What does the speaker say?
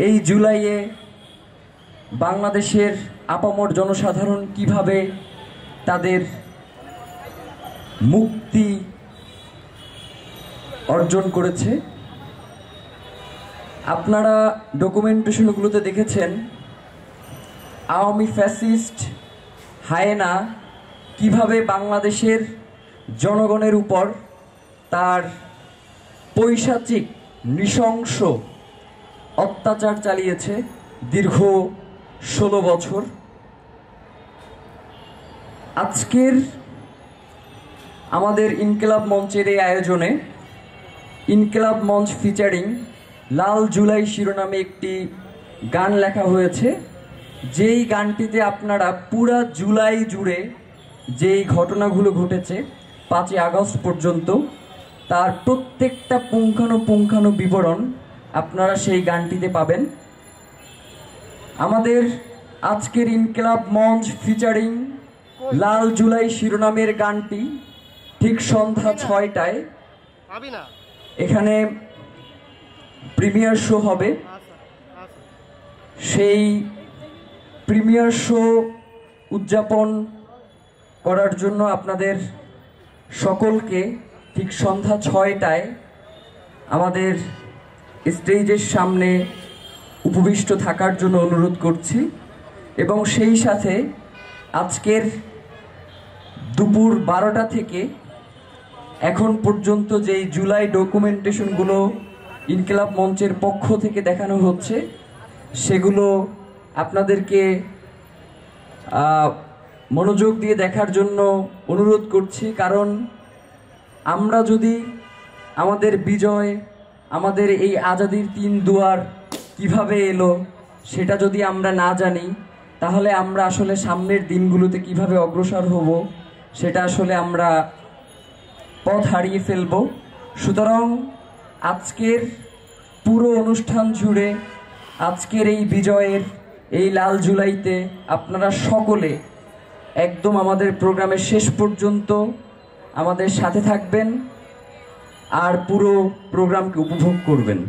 এই জুলাইয়ে বাংলাদেশের আপামর জনসাধারণ কিভাবে তাদের মুক্তি অর্জন করেছে। আপনারা ডকুমেন্টেশনগুলোতে দেখেছেন আওয়ামী ফ্যাসিস্ট হায়েনা কিভাবে বাংলাদেশের জনগণের উপর তার পৈশাচিক নৃশংস অত্যাচার চালিয়েছে দীর্ঘ 16 বছর। আজকের আমাদের ইনকিলাব মঞ্চের এই আয়োজনে ইনকিলাব মঞ্চ ফিচারিং লাল জুলাই শিরোনামে একটি গান লেখা হয়েছে, যেই গানটিতে আপনারা পুরা জুলাই জুড়ে যেই ঘটনাগুলো ঘটেছে 5ই আগস্ট পর্যন্ত তার প্রত্যেকটা পুঙ্খানু বিবরণ আপনারা সেই গানটিতে পাবেন। আমাদের আজকের ইনকিলাব মঞ্চ ফিচারিং লাল জুলাই শিরোনামের গানটি ঠিক সন্ধ্যা 6টায় এখানে প্রিমিয়ার শো হবে। সেই প্রিমিয়ার শো উদযাপন করার জন্য আপনাদের সকলকে ঠিক সন্ধ্যা 6টায় আমাদের স্টেজের সামনে উপবিষ্ট থাকার জন্য অনুরোধ করছি এবং সেই সাথে আজকের দুপুর 12টা থেকে এখন পর্যন্ত যেই জুলাই ডকুমেন্টেশনগুলো ইনকিলাব মঞ্চের পক্ষ থেকে দেখানো হচ্ছে সেগুলো আপনাদেরকে মনোযোগ দিয়ে দেখার জন্য অনুরোধ করছি। কারণ আমরা যদি আমাদের বিজয়, আমাদের এই আজাদির 3 দুয়ার কিভাবে এলো সেটা যদি আমরা না জানি, তাহলে আমরা আসলে সামনের দিনগুলোতে কিভাবে অগ্রসর হব সেটা আসলে আমরা পথ হারিয়ে ফেলব। সুতরাং আজকের পুরো অনুষ্ঠান জুড়ে আজকের এই বিজয়ের এই লাল জুলাইতে আপনারা সকলে একদম আমাদের প্রোগ্রামের শেষ পর্যন্ত আমাদের সাথে থাকবেন আর পুরো প্রোগ্রামকে উপভোগ করবেন।